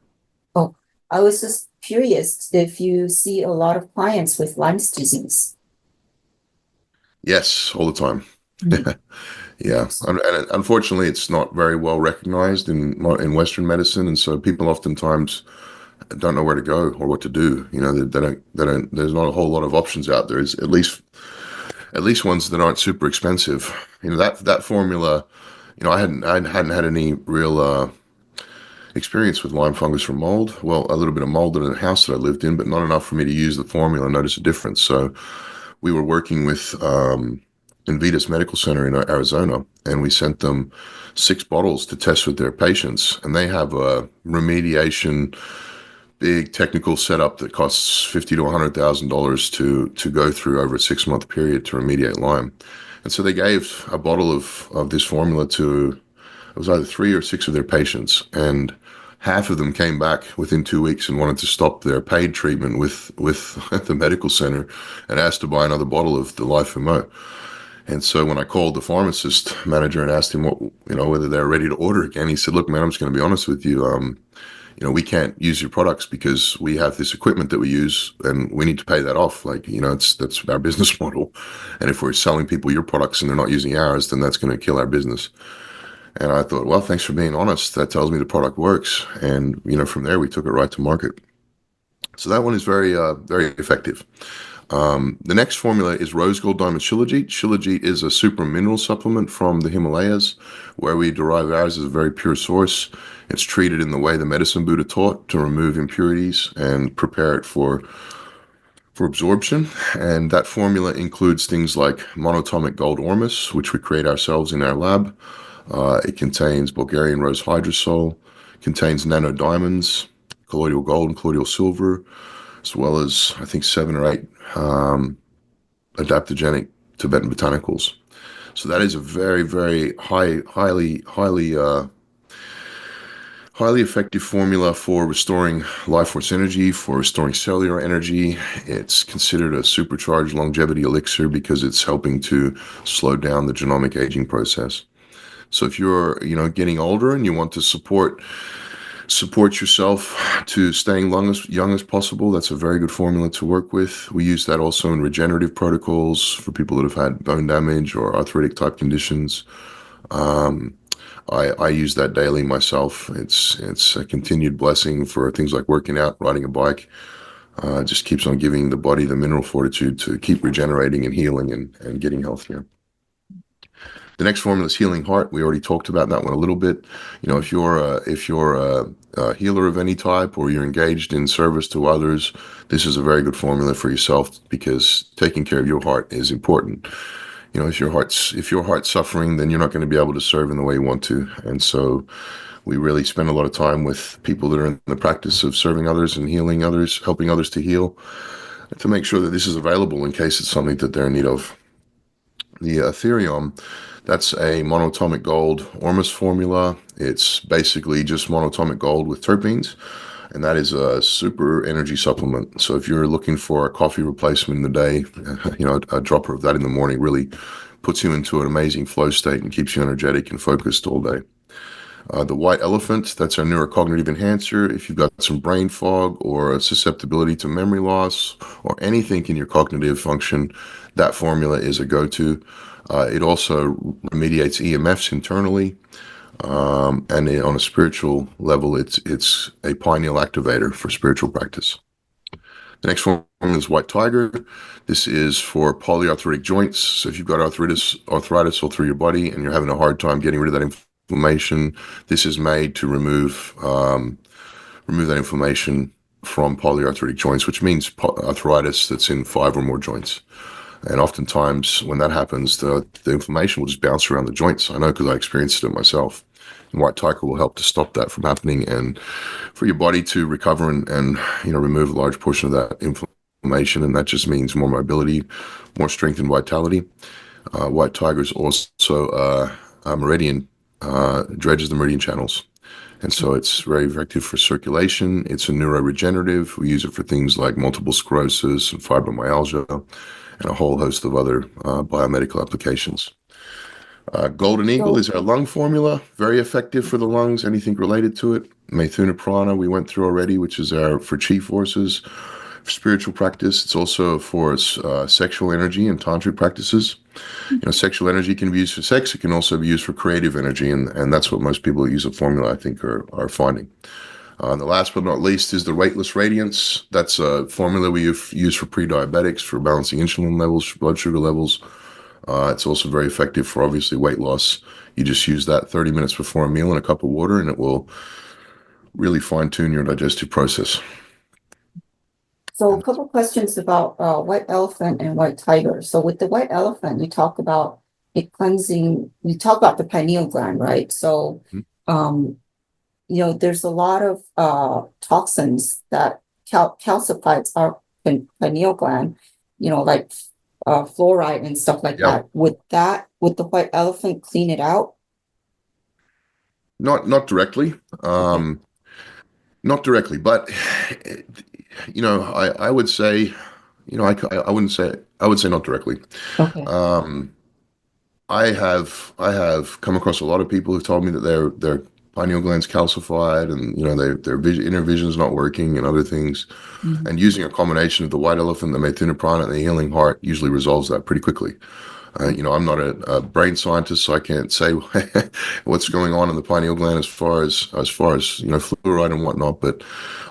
oh, I was just curious if you see a lot of clients with Lyme's disease. Yes, all the time. Mm, Yeah, and unfortunately, it's not very well recognized in Western medicine, and so people oftentimes don't know where to go or what to do. They don't. There's not a whole lot of options out there. Is at least ones that aren't super expensive. That formula. I hadn't had any real experience with Lyme fungus from mold. Well, a little bit of mold in a house that I lived in, but not enough for me to use the formula and notice a difference. So we were working with Invitas Medical Center in Arizona, and we sent them 6 bottles to test with their patients. And they have a remediation big technical setup that costs $50 to $100,000 to go through over a 6 month period to remediate Lyme. And so they gave a bottle of this formula to, it was either 3 or 6 of their patients, and half of them came back within 2 weeks and wanted to stop their paid treatment with the medical center and asked to buy another bottle of the Life MO. And so when I called the pharmacist manager and asked him whether they were ready to order again, he said, "Look, man, I'm just going to be honest with you. We can't use your products because we have this equipment that we use and we need to pay that off. That's our business model. And if we're selling people your products and they're not using ours, then that's going to kill our business." And I thought, well, thanks for being honest. That tells me the product works. And, from there, we took it right to market. So that one is very, very effective. The next formula is rose gold diamond shilajit. Shilajit is a super mineral supplement from the Himalayas, where we derive ours as a very pure source. It's treated in the way the medicine Buddha taught, to remove impurities and prepare it for for absorption. And that formula includes things like monatomic gold ormus, which we create ourselves in our lab. It contains Bulgarian rose hydrosol, contains nanodiamonds, colloidal gold and colloidal silver, as well as I think 7 or 8 adaptogenic Tibetan botanicals. So that is a very, very highly effective formula for restoring life force energy, for restoring cellular energy. It's considered a supercharged longevity elixir because it's helping to slow down the genomic aging process. So if you're, getting older and you want to support yourself to staying young as possible, that's a very good formula to work with. We use that also in regenerative protocols for people that have had bone damage or arthritic type conditions. I use that daily myself. It's a continued blessing for things like working out, riding a bike. It just keeps on giving the body the mineral fortitude to keep regenerating and healing and getting healthier. The next formula is healing heart. We already talked about that one a little bit. If you're a healer of any type or you're engaged in service to others, this is a very good formula for yourself because taking care of your heart is important. If your heart's suffering, then you're not going to be able to serve in the way you want to. And so we really spend a lot of time with people that are in the practice of serving others and healing others, helping others to heal, to make sure that this is available in case it's something that they're in need of. The Ethereum, that's a monatomic gold ormus formula. It's basically just monatomic gold with terpenes, and that is a super energy supplement. So if you're looking for a coffee replacement in the day, a dropper of that in the morning really puts you into an amazing flow state and keeps you energetic and focused all day. The white elephant, that's our neurocognitive enhancer. If you've got some brain fog or a susceptibility to memory loss or anything in your cognitive function, that formula is a go-to. It also remediates EMFs internally. And on a spiritual level, it's a pineal activator for spiritual practice. The next one is white tiger. This is for polyarthritic joints. So if you've got arthritis all through your body and you're having a hard time getting rid of that inflammation, this is made to remove that inflammation from polyarthritic joints, which means arthritis that's in 5 or more joints. And oftentimes when that happens, the inflammation will just bounce around the joints. I know because I experienced it myself. And white tiger will help to stop that from happening and for your body to recover and remove a large portion of that inflammation. And that just means more mobility, more strength and vitality. White tiger is also a meridian, dredges the meridian channels. And so it's very effective for circulation. It's a neuroregenerative. We use it for things like multiple sclerosis and fibromyalgia and a whole host of other biomedical applications. Golden Eagle is our lung formula, very effective for the lungs, anything related to it. Maithuna Prana we went through already, which is for chi forces, for spiritual practice. It's also for sexual energy and tantric practices. Sexual energy can be used for sex. It can also be used for creative energy, and that's what most people who use a formula, I think, are finding. And the last but not least is the Weightless Radiance. That's a formula we use for pre-diabetics, for balancing insulin levels, for blood sugar levels. It's also very effective for, obviously, weight loss. You just use that 30 minutes before a meal in a cup of water, and it will really fine-tune your digestive process. So a couple questions about white elephant and white tiger. So with the white elephant, you talk about it cleansing, you talk about the pineal gland, right? So, there's a lot of toxins that calcifies our pineal gland, like fluoride and stuff like that. Would the white elephant clean it out? Not directly. Okay. Not directly, but I would say, I wouldn't say, I would say not directly. Okay. I have come across a lot of people who told me that their pineal gland's calcified and their inner vision is not working and other things. Mm-hmm. And using a combination of the white elephant, the Maithuna Prana, and the healing heart usually resolves that pretty quickly. I'm not a brain scientist, so I can't say what's going on in the pineal gland as far as fluoride and whatnot. But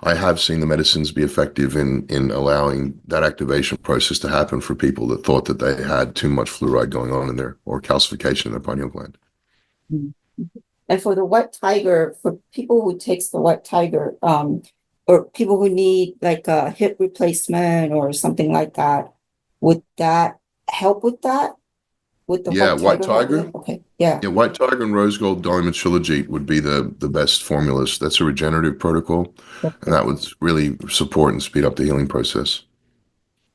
I have seen the medicines be effective in allowing that activation process to happen for people that thought that they had too much fluoride going on in there or calcification in their pineal gland. And for the white tiger, for people who takes the white tiger, or people who need like a hip replacement or something like that, would that help with that? Would the Yeah, white white tiger help with tiger. it? Okay, yeah. Yeah, white tiger and rose gold diamond shilajit would be the best formulas. That's a regenerative protocol, and Okay, that would really support and speed up the healing process.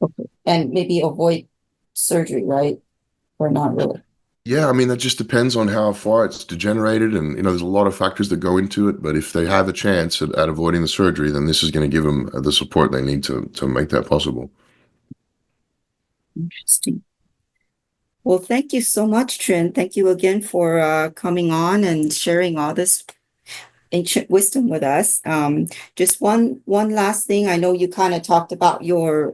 okay. And maybe avoid surgery, right? Or not really? Yeah, I mean, that just depends on how far it's degenerated. And, there's a lot of factors that go into it. But if they have a chance at avoiding the surgery, then this is going to give them the support they need to make that possible. Interesting. Well, thank you so much, Trinn. Thank you again for coming on and sharing all this ancient wisdom with us. Just one last thing. I know you kind of talked about your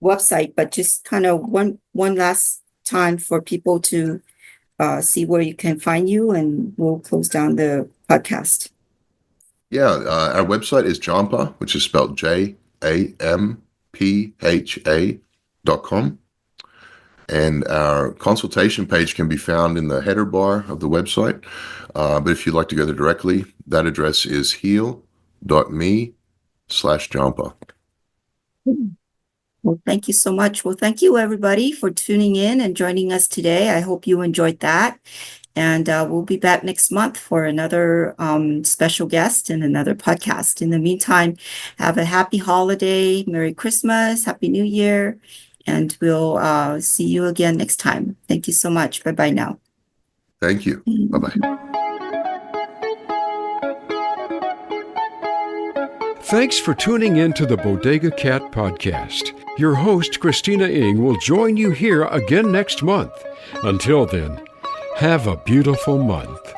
website, but just kind of one last time for people to see where you can find you, and we'll close down the podcast. Yeah, our website is Jampha, which is spelled JAMPHA.com. And our consultation page can be found in the header bar of the website. But if you'd like to go there directly, that address is heal.me/Jampha. Well, thank you so much. Well, thank you, everybody, for tuning in and joining us today. I hope you enjoyed that. And we'll be back next month for another special guest and another podcast. In the meantime, have a happy holiday, Merry Christmas, Happy New Year, and we'll see you again next time. Thank you so much. Bye-bye now. Thank you. Bye-bye. Thanks for tuning in to the Bodega Cat Podcast. Your host, Christina Ng, will join you here again next month. Until then, have a beautiful month.